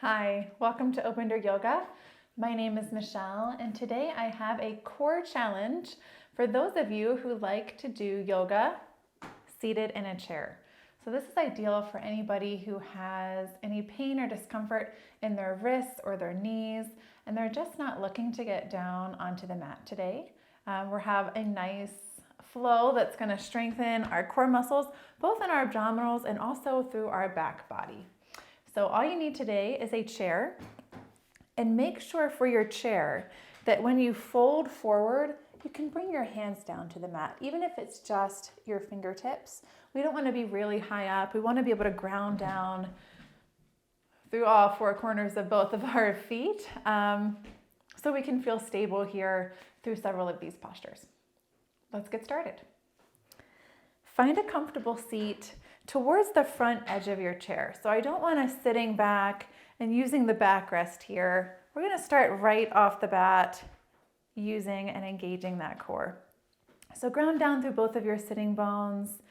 Hi, welcome to Open Door Yoga. My name is Michelle, and today I have a core challenge for those of you who like to do yoga seated in a chair. So this is ideal for anybody who has any pain or discomfort in their wrists or their knees, and they're just not looking to get down onto the mat today. We have a nice flow that's going to strengthen our core muscles, both in our abdominals and also through our back body. So all you need today is a chair, and make sure for your chair that when you fold forward, you can bring your hands down to the mat, even if it's just your fingertips. We don't want to be really high up. We want to be able to ground down through all four corners of both of our feet, so we can feel stable here through several of these postures. Let's get started. Find a comfortable seat towards the front edge of your chair. So I don't want us sitting back and using the backrest here. We're going to start right off the bat using and engaging that core. So ground down through both of your sitting bones,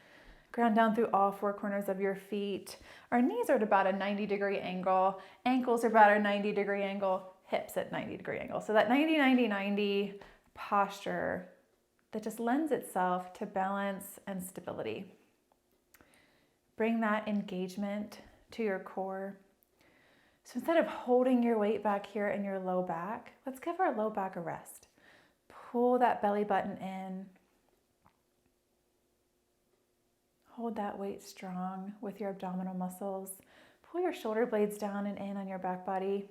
ground down through all four corners of your feet. Our knees are at about a 90-degree angle, ankles are about a 90-degree angle, hips at 90-degree angle. So that 90-90-90 posture that just lends itself to balance and stability. Bring that engagement to your core. So instead of holding your weight back here in your low back, let's give our low back a rest. Pull that belly button in. Hold that weight strong with your abdominal muscles. Pull your shoulder blades down and in on your back body.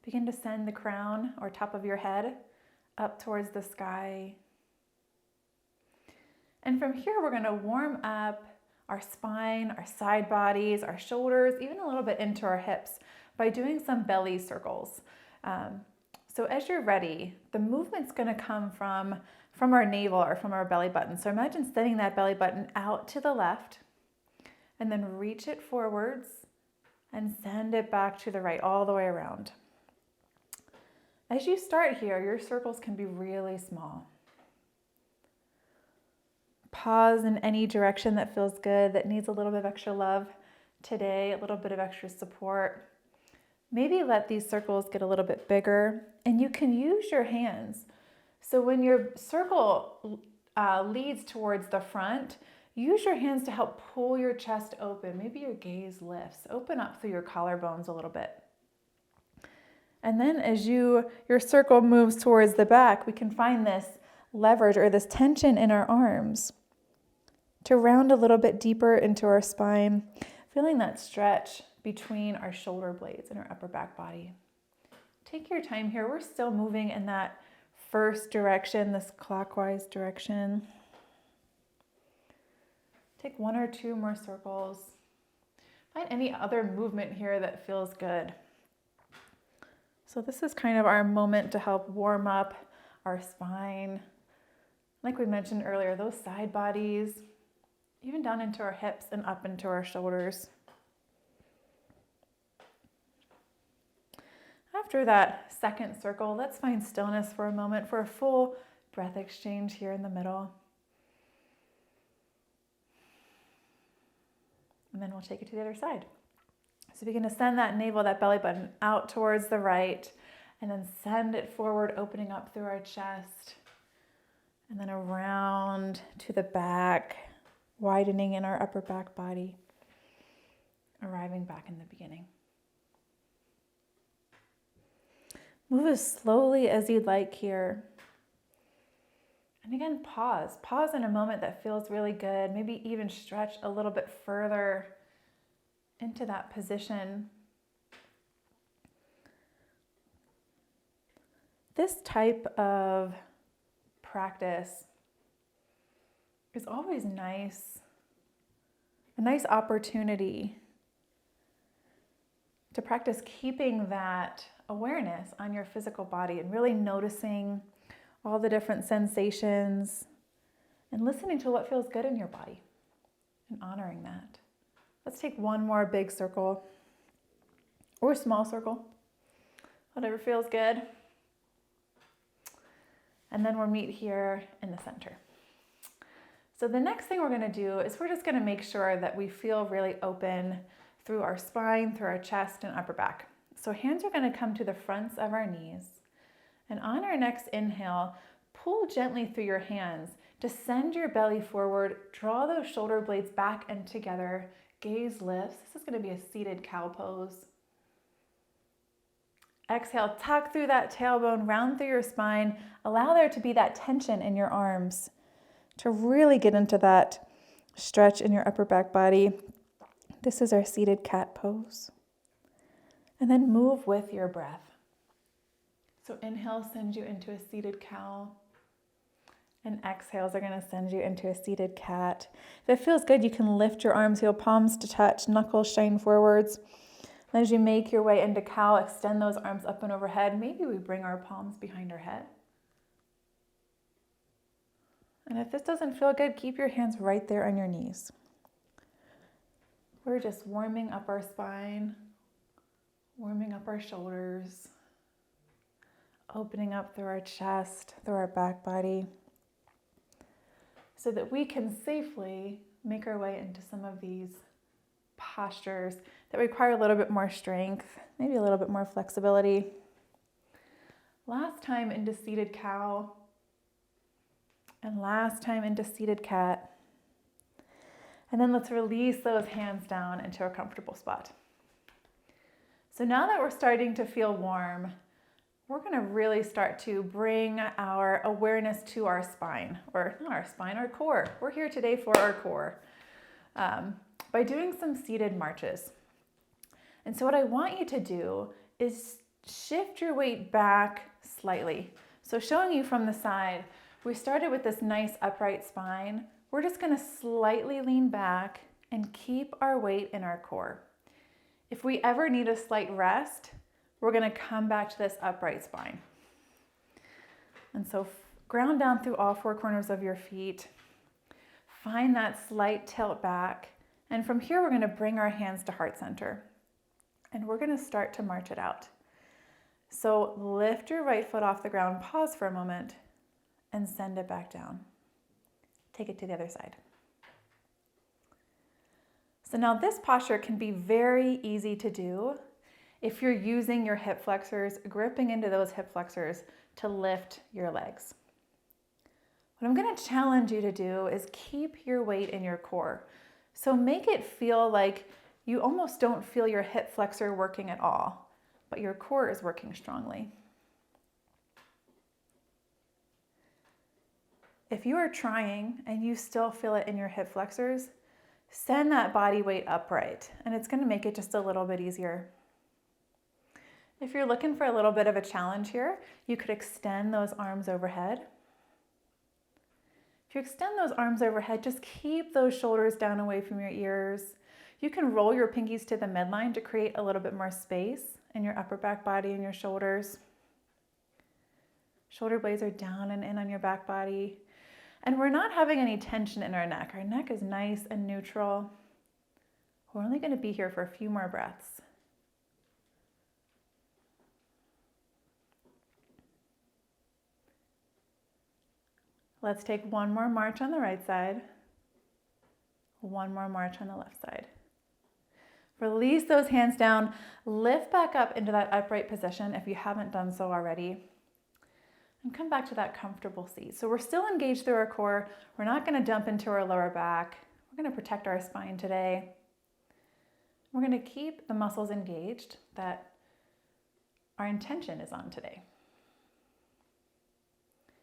Begin to send the crown or top of your head up towards the sky. And from here, we're going to warm up our spine, our side bodies, our shoulders, even a little bit into our hips by doing some belly circles. So as you're ready, the movement's going to come from our navel or from our belly button. So imagine sending that belly button out to the left and then reach it forwards and send it back to the right, all the way around. As you start here, your circles can be really small. Pause in any direction that feels good, that needs a little bit of extra love today, a little bit of extra support. Maybe let these circles get a little bit bigger, and you can use your hands. So when your circle leads towards the front, use your hands to help pull your chest open. Maybe your gaze lifts. Open up through your collarbones a little bit. And then as your circle moves towards the back, we can find this leverage or this tension in our arms to round a little bit deeper into our spine, feeling that stretch between our shoulder blades and our upper back body. Take your time here. We're still moving in that first direction, this clockwise direction. Take one or two more circles. Find any other movement here that feels good. So this is kind of our moment to help warm up our spine. Like we mentioned earlier, those side bodies, even down into our hips and up into our shoulders. After that second circle, let's find stillness for a moment for a full breath exchange here in the middle. And then we'll take it to the other side. So begin to send that navel, that belly button out towards the right, and then send it forward, opening up through our chest. And then around to the back, widening in our upper back body, arriving back in the beginning. Move as slowly as you'd like here. And again, pause. Pause in a moment that feels really good. Maybe even stretch a little bit further into that position. This type of practice is always nice, a nice opportunity to practice keeping that awareness on your physical body and really noticing all the different sensations and listening to what feels good in your body and honoring that. Let's take one more big circle or small circle, whatever feels good. And then we'll meet here in the center. So the next thing we're going to do is we're just going to make sure that we feel really open through our spine, through our chest and upper back. So hands are going to come to the fronts of our knees. And on our next inhale, pull gently through your hands to send your belly forward, draw those shoulder blades back and together, gaze lifts. This is going to be a seated cow pose. Exhale, tuck through that tailbone, round through your spine. Allow there to be that tension in your arms to really get into that stretch in your upper back body. This is our seated cat pose. And then move with your breath. So inhale sends you into a seated cow. And exhales are going to send you into a seated cat. If it feels good, you can lift your arms, heel palms to touch, knuckles shine forwards. And as you make your way into cow, extend those arms up and overhead. Maybe we bring our palms behind our head. And if this doesn't feel good, keep your hands right there on your knees. We're just warming up our spine, warming up our shoulders, opening up through our chest, through our back body, so that we can safely make our way into some of these postures that require a little bit more strength, maybe a little bit more flexibility. Last time into seated cow, and last time into seated cat. And then let's release those hands down into a comfortable spot. So now that we're starting to feel warm, we're going to really start to bring our awareness to our spine, or not our spine, our core. We're here today for our core by doing some seated marches. And so what I want you to do is shift your weight back slightly. So showing you from the side, we started with this nice upright spine. We're just going to slightly lean back and keep our weight in our core. If we ever need a slight rest, we're going to come back to this upright spine. And so ground down through all four corners of your feet. Find that slight tilt back. And from here, we're going to bring our hands to heart center. And we're going to start to march it out. So lift your right foot off the ground, pause for a moment, and send it back down. Take it to the other side. So now this posture can be very easy to do if you're using your hip flexors, gripping into those hip flexors to lift your legs. What I'm going to challenge you to do is keep your weight in your core. So make it feel like you almost don't feel your hip flexor working at all, but your core is working strongly. If you are trying and you still feel it in your hip flexors, send that body weight upright, and it's going to make it just a little bit easier. If you're looking for a little bit of a challenge here, you could extend those arms overhead. If you extend those arms overhead, just keep those shoulders down away from your ears. You can roll your pinkies to the midline to create a little bit more space in your upper back body and your shoulders. Shoulder blades are down and in on your back body. And we're not having any tension in our neck. Our neck is nice and neutral. We're only going to be here for a few more breaths. Let's take one more march on the right side, one more march on the left side. Release those hands down, lift back up into that upright position if you haven't done so already, and come back to that comfortable seat. So we're still engaged through our core. We're not going to dump into our lower back. We're going to protect our spine today. We're going to keep the muscles engaged that our intention is on today.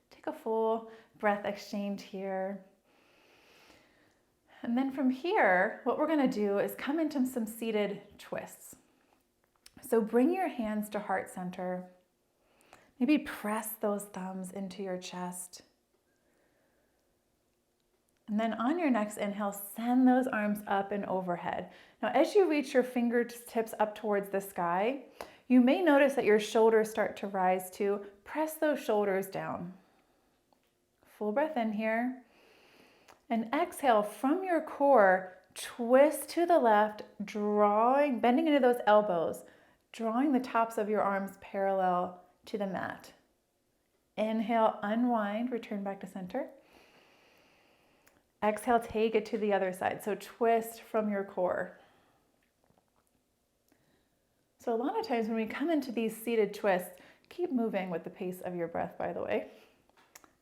Take a full breath exchange here. And then from here, what we're going to do is come into some seated twists. So bring your hands to heart center. Maybe press those thumbs into your chest. And then on your next inhale, send those arms up and overhead. Now, as you reach your fingertips up towards the sky, you may notice that your shoulders start to rise too. Press those shoulders down. Full breath in here. And exhale from your core, twist to the left, bending into those elbows, drawing the tops of your arms parallel to the mat. Inhale, unwind, return back to center. Exhale, take it to the other side. So twist from your core. So a lot of times when we come into these seated twists, keep moving with the pace of your breath, by the way.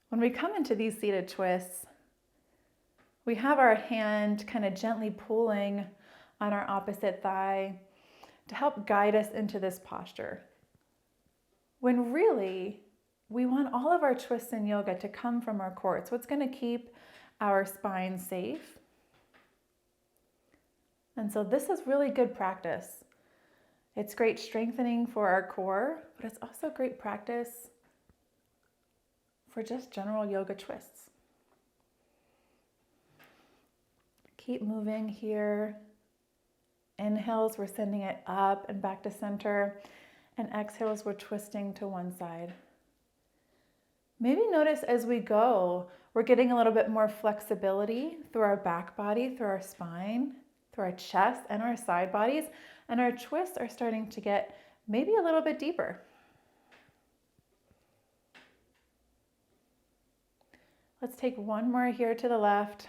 When we come into these seated twists, we have our hand kind of gently pulling on our opposite thigh to help guide us into this posture. When really, we want all of our twists in yoga to come from our core. It's what's going to keep our spine safe. And so this is really good practice. It's great strengthening for our core, but it's also great practice for just general yoga twists. Keep moving here. Inhales, we're sending it up and back to center. And exhales, we're twisting to one side. Maybe notice as we go, we're getting a little bit more flexibility through our back body, through our spine, through our chest and our side bodies. And our twists are starting to get maybe a little bit deeper. Let's take one more here to the left.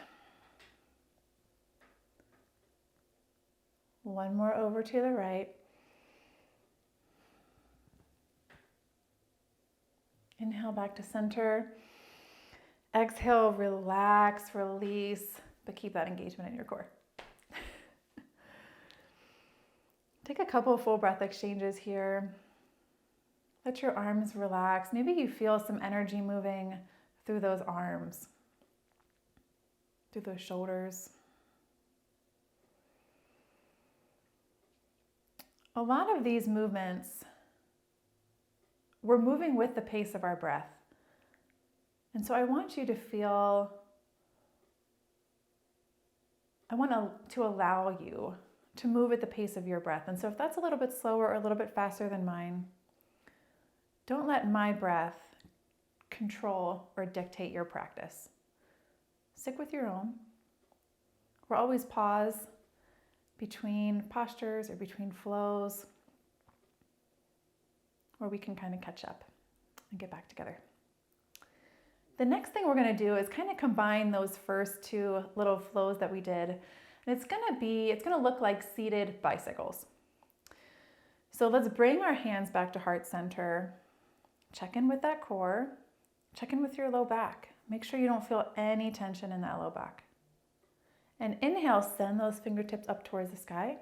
One more over to the right. Inhale back to center. Exhale, relax, release, but keep that engagement in your core. Take a couple of full breath exchanges here. Let your arms relax. Maybe you feel some energy moving through those arms, through those shoulders. A lot of these movements, we're moving with the pace of our breath. And so I want you to feel, I want to allow you to move at the pace of your breath. And so if that's a little bit slower or a little bit faster than mine, don't let my breath control or dictate your practice. Stick with your own. We'll always pause between postures or between flows where we can kind of catch up and get back together. The next thing we're going to do is kind of combine those first two little flows that we did. And it's going to look like seated bicycles. So let's bring our hands back to heart center. Check in with that core. Check in with your low back. Make sure you don't feel any tension in that low back. And inhale, send those fingertips up towards the sky.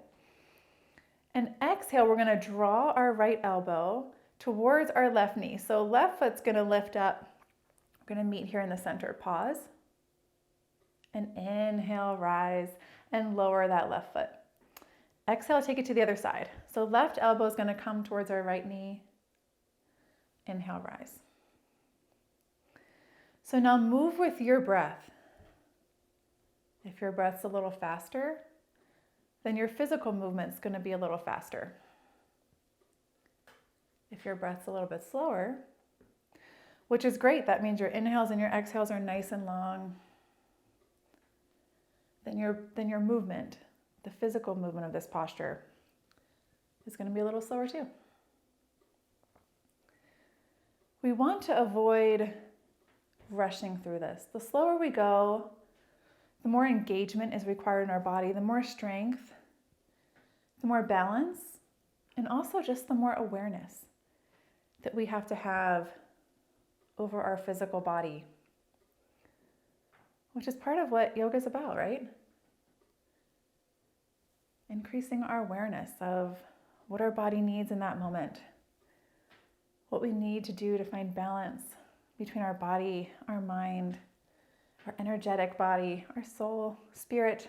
And exhale, we're going to draw our right elbow towards our left knee. So left foot's going to lift up. We're going to meet here in the center. Pause. And inhale, rise and lower that left foot. Exhale, take it to the other side. So left elbow is going to come towards our right knee. Inhale, rise. So now move with your breath. If your breath's a little faster, then your physical movement's going to be a little faster. If your breath's a little bit slower, which is great, that means your inhales and your exhales are nice and long, then your movement, the physical movement of this posture, is going to be a little slower too. We want to avoid rushing through this. The slower we go, the more engagement is required in our body, the more strength, the more balance, and also just the more awareness that we have to have over our physical body, which is part of what yoga is about, right? Increasing our awareness of what our body needs in that moment, what we need to do to find balance between our body, our mind, our energetic body, our soul, spirit,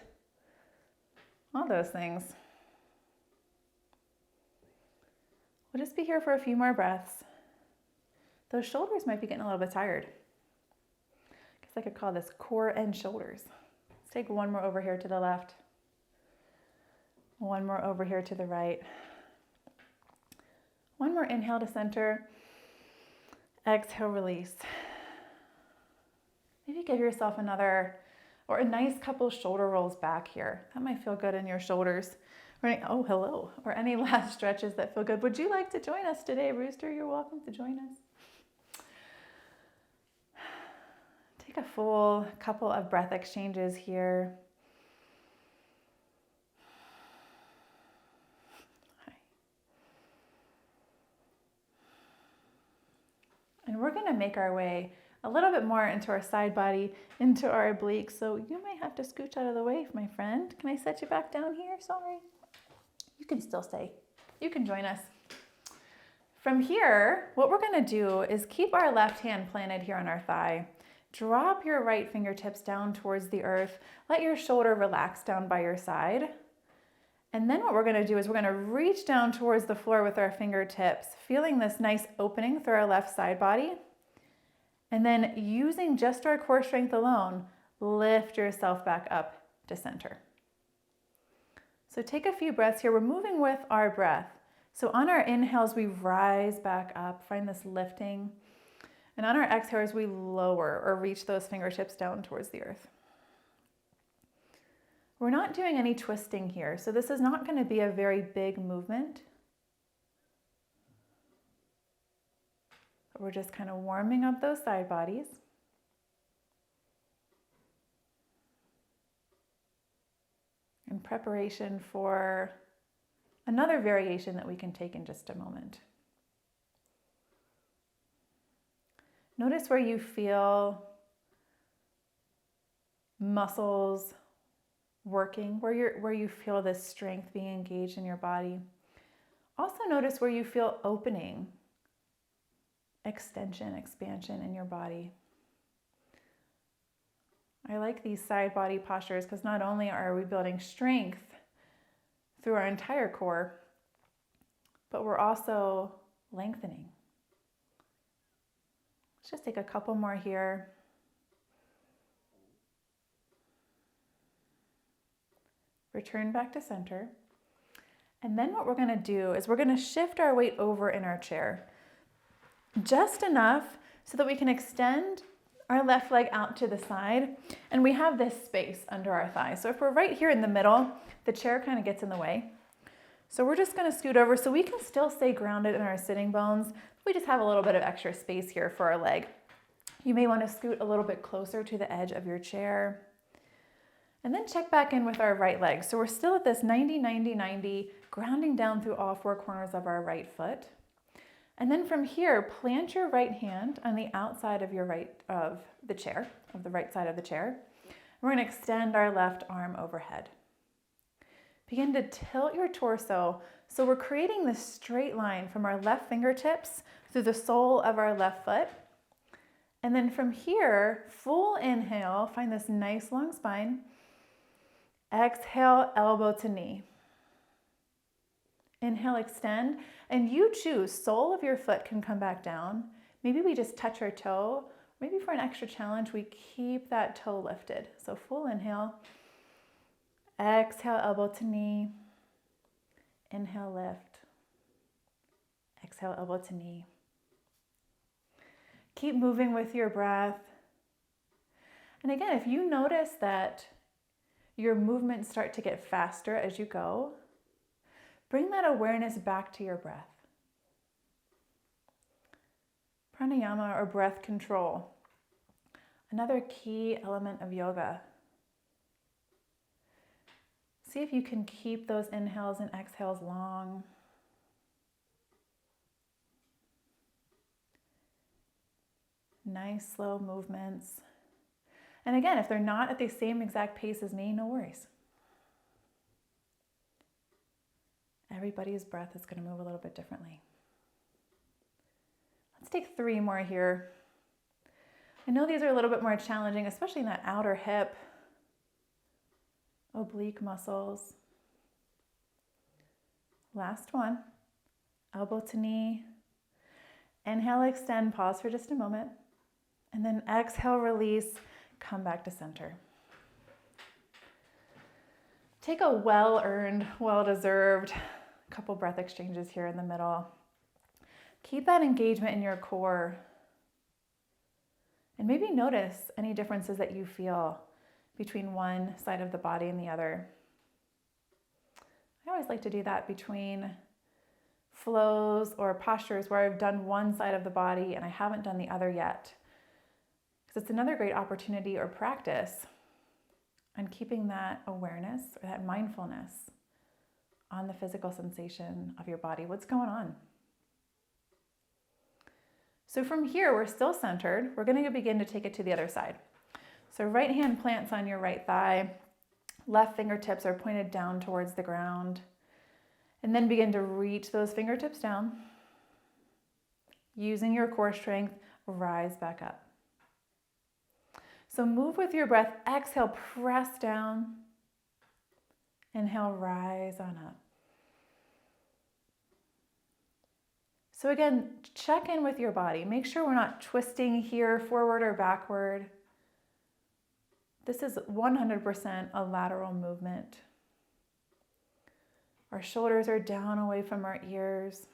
all those things. We'll just be here for a few more breaths. Those shoulders might be getting a little bit tired. I guess I could call this core and shoulders. Let's take one more over here to the left. One more over here to the right. One more inhale to center. Exhale, release. Maybe give yourself another, or a nice couple shoulder rolls back here. That might feel good in your shoulders. Or oh, hello. Or any last stretches that feel good. Would you like to join us today, Rooster? You're welcome to join us. Take a full couple of breath exchanges here. we're gonna make our way a little bit more into our side body, into our obliques. So you might have to scooch out of the way, my friend. Can I set you back down here? Sorry. You can still stay. You can join us. From here, what we're gonna do is keep our left hand planted here on our thigh. Drop your right fingertips down towards the earth. Let your shoulder relax down by your side. And then what we're gonna do is we're gonna reach down towards the floor with our fingertips, feeling this nice opening through our left side body. And then using just our core strength alone, lift yourself back up to center. So take a few breaths here. We're moving with our breath. So on our inhales, we rise back up, find this lifting. And on our exhales, we lower or reach those fingertips down towards the earth. We're not doing any twisting here, so this is not going to be a very big movement. We're just kind of warming up those side bodies. In preparation for another variation that we can take in just a moment. Notice where you feel muscles working, where you feel this strength being engaged in your body. Also notice where you feel opening, extension, expansion in your body. I like these side body postures because not only are we building strength through our entire core, but we're also lengthening. Let's just take a couple more here. Return back to center. And then what we're going to do is we're going to shift our weight over in our chair. Just enough so that we can extend our left leg out to the side and we have this space under our thigh. So if we're right here in the middle, the chair kind of gets in the way. So we're just going to scoot over so we can still stay grounded in our sitting bones. We just have a little bit of extra space here for our leg. You may want to scoot a little bit closer to the edge of your chair. And then check back in with our right leg. So we're still at this 90-90-90, grounding down through all four corners of our right foot. And then from here, plant your right hand on the outside of your right of the chair, of the right side of the chair. We're going to extend our left arm overhead. Begin to tilt your torso. So we're creating this straight line from our left fingertips through the sole of our left foot. And then from here, full inhale, find this nice long spine. Exhale, elbow to knee. Inhale, extend, and you choose, sole of your foot can come back down. Maybe we just touch our toe. Maybe for an extra challenge, we keep that toe lifted. So full inhale. Exhale, elbow to knee. Inhale, lift. Exhale, elbow to knee. Keep moving with your breath. And again, if you notice that your movements start to get faster as you go, bring that awareness back to your breath. Pranayama or breath control, another key element of yoga. See if you can keep those inhales and exhales long. Nice slow movements. And again, if they're not at the same exact pace as me, no worries. Everybody's breath is going to move a little bit differently. Let's take 3 more here. I know these are a little bit more challenging, especially in that outer hip, oblique muscles. Last one, elbow to knee. Inhale, extend, pause for just a moment. And then exhale, release, come back to center. Take a well-earned, well-deserved couple breath exchanges here in the middle. Keep that engagement in your core. And maybe notice any differences that you feel between one side of the body and the other. I always like to do that between flows or postures where I've done one side of the body and I haven't done the other yet. Because it's another great opportunity or practice on keeping that awareness or that mindfulness on the physical sensation of your body. What's going on? So from here, we're still centered. We're going to begin to take it to the other side. So right hand plants on your right thigh, left fingertips are pointed down towards the ground, and then begin to reach those fingertips down. Using your core strength, rise back up. So move with your breath. Exhale, press down. Inhale, rise on up. So again, check in with your body. Make sure we're not twisting here forward or backward. This is 100% a lateral movement. Our shoulders are down away from our ears.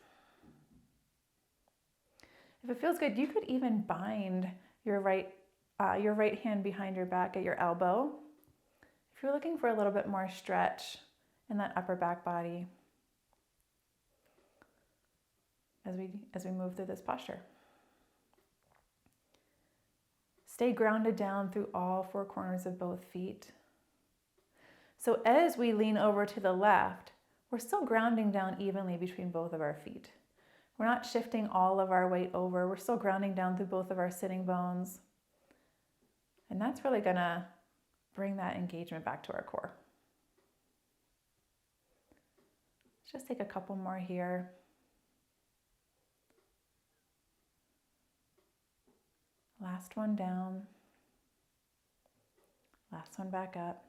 If it feels good, you could even bind your right hand behind your back at your elbow. If you're looking for a little bit more stretch in that upper back body as we move through this posture. Stay grounded down through all four corners of both feet. So as we lean over to the left, we're still grounding down evenly between both of our feet. We're not shifting all of our weight over. We're still grounding down through both of our sitting bones. And that's really gonna bring that engagement back to our core. Let's just take a couple more here. Last one down. Last one back up.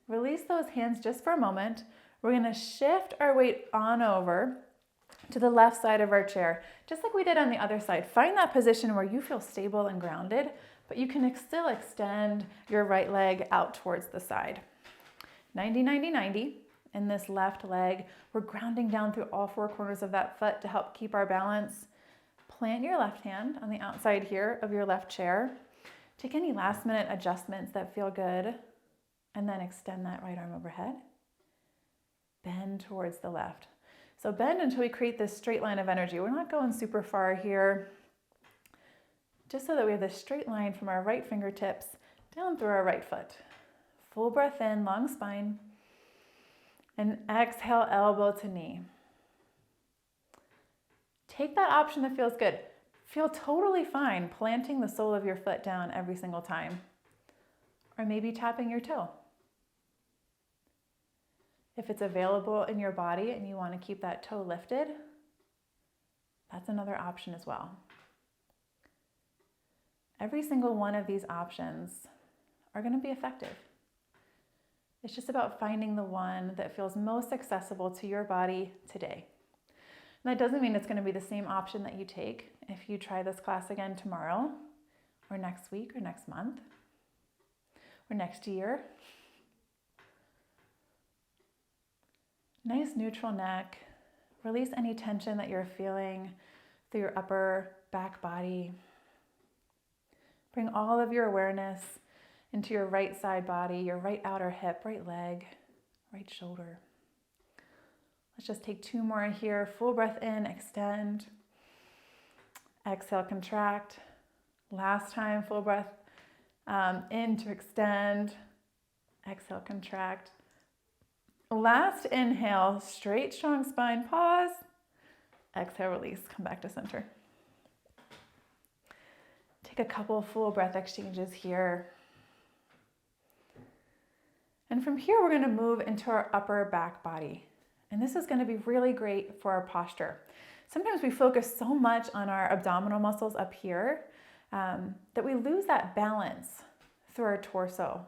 Release those hands just for a moment. We're gonna shift our weight on over to the left side of our chair, just like we did on the other side. Find that position where you feel stable and grounded, but you can still extend your right leg out towards the side. 90-90-90. In this left leg, we're grounding down through all four corners of that foot to help keep our balance. Plant your left hand on the outside here of your left chair. Take any last minute adjustments that feel good, and then extend that right arm overhead. Bend towards the left. So bend until we create this straight line of energy. We're not going super far here. Just so that we have this straight line from our right fingertips down through our right foot. Full breath in, long spine. And exhale, elbow to knee. Take that option that feels good. Feel totally fine planting the sole of your foot down every single time. Or maybe tapping your toe. If it's available in your body and you want to keep that toe lifted, that's another option as well. Every single one of these options are going to be effective. It's just about finding the one that feels most accessible to your body today. And that doesn't mean it's going to be the same option that you take if you try this class again tomorrow, or next week, or next month, or next year. Nice neutral neck. Release any tension that you're feeling through your upper back body. Bring all of your awareness into your right side body, your right outer hip, right leg, right shoulder. Let's just take two more here. Full breath in, extend. Exhale, contract. Last time, full breath in to extend. Exhale, contract. Last inhale, straight, strong spine, pause. Exhale, release, come back to center. Take a couple full breath exchanges here. And from here, we're going to move into our upper back body. And this is going to be really great for our posture. Sometimes we focus so much on our abdominal muscles up here that we lose that balance through our torso.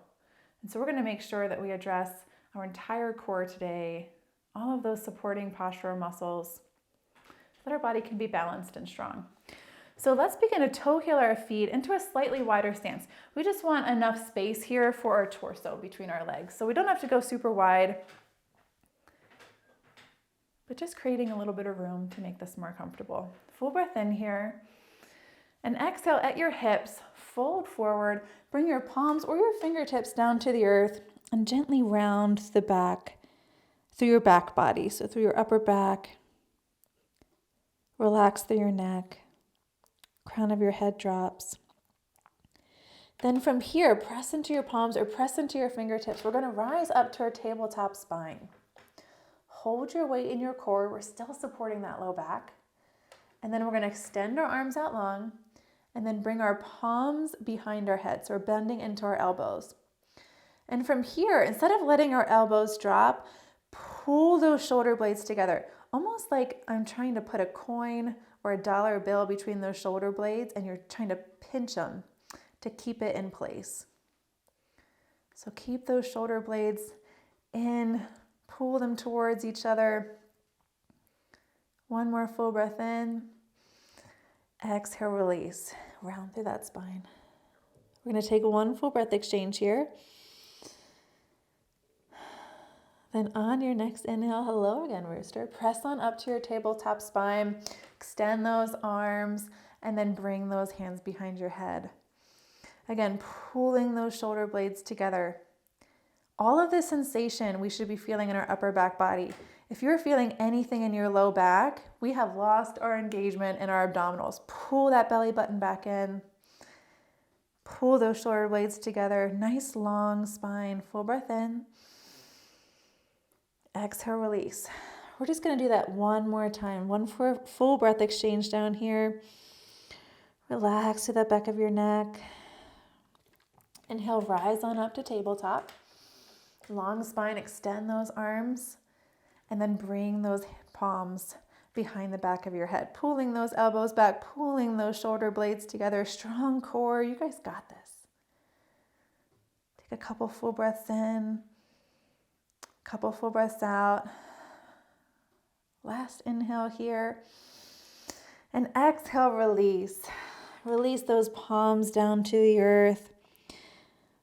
And so we're going to make sure that we address our entire core today, all of those supporting postural muscles, so that our body can be balanced and strong. So let's begin to toe heel our feet into a slightly wider stance. We just want enough space here for our torso between our legs. So we don't have to go super wide, but just creating a little bit of room to make this more comfortable. Full breath in here. And exhale at your hips, fold forward, bring your palms or your fingertips down to the earth, and gently round the back through your back body. So through your upper back, relax through your neck, crown of your head drops. Then from here, press into your palms or press into your fingertips. We're going to rise up to our tabletop spine. Hold your weight in your core. We're still supporting that low back. And then we're going to extend our arms out long and then bring our palms behind our head. So we're bending into our elbows. And from here, instead of letting our elbows drop, pull those shoulder blades together, almost like I'm trying to put a coin or a dollar bill between those shoulder blades and you're trying to pinch them to keep it in place. So keep those shoulder blades in, pull them towards each other. One more full breath in. Exhale, release. Round through that spine. We're going to take one full breath exchange here. Then on your next inhale, hello again, rooster. Press on up to your tabletop spine. Extend those arms and then bring those hands behind your head. Again, pulling those shoulder blades together. All of this sensation we should be feeling in our upper back body. If you're feeling anything in your low back, we have lost our engagement in our abdominals. Pull that belly button back in. Pull those shoulder blades together. Nice long spine. Full breath in. Exhale, release. We're just going to do that one more time. One full breath exchange down here. Relax to the back of your neck. Inhale, rise on up to tabletop. Long spine, extend those arms, and then bring those palms behind the back of your head, pulling those elbows back, pulling those shoulder blades together. Strong core. You guys got this. Take a couple full breaths in, couple full breaths out. Last inhale here. And exhale, release. Release those palms down to the earth.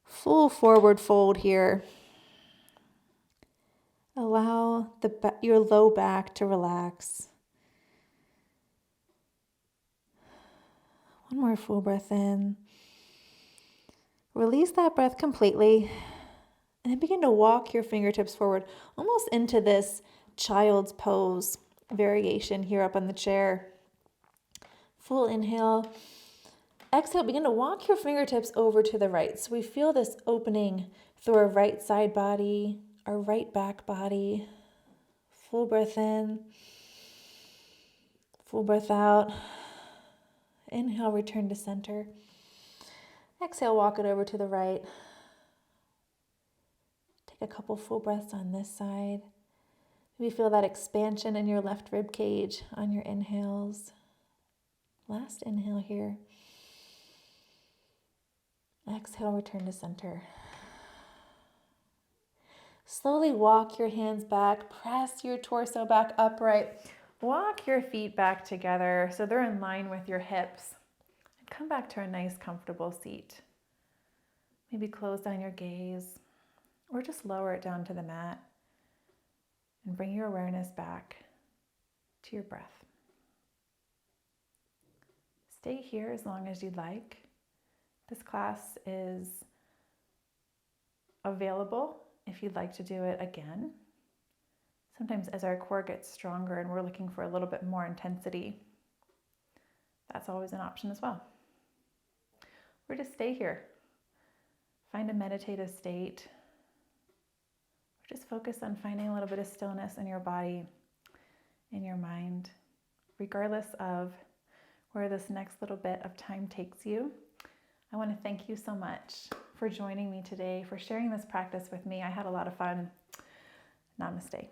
Full forward fold here. Allow your low back to relax. One more full breath in. Release that breath completely. And then begin to walk your fingertips forward, almost into this child's pose variation here up on the chair. Full inhale. Exhale, begin to walk your fingertips over to the right. So we feel this opening through our right side body, our right back body. Full breath in. Full breath out. Inhale, return to center. Exhale, walk it over to the right. Take a couple full breaths on this side. Maybe feel that expansion in your left rib cage on your inhales. Last inhale here. Exhale, return to center. Slowly walk your hands back, press your torso back upright. Walk your feet back together so they're in line with your hips. And come back to a nice, comfortable seat. Maybe close down your gaze or just lower it down to the mat and bring your awareness back to your breath. Stay here as long as you'd like. This class is available if you'd like to do it again. Sometimes as our core gets stronger and we're looking for a little bit more intensity, that's always an option as well. Or just stay here. Find a meditative state. Or just focus on finding a little bit of stillness in your body, in your mind, regardless of where this next little bit of time takes you. I want to thank you so much for joining me today, for sharing this practice with me. I had a lot of fun. Namaste.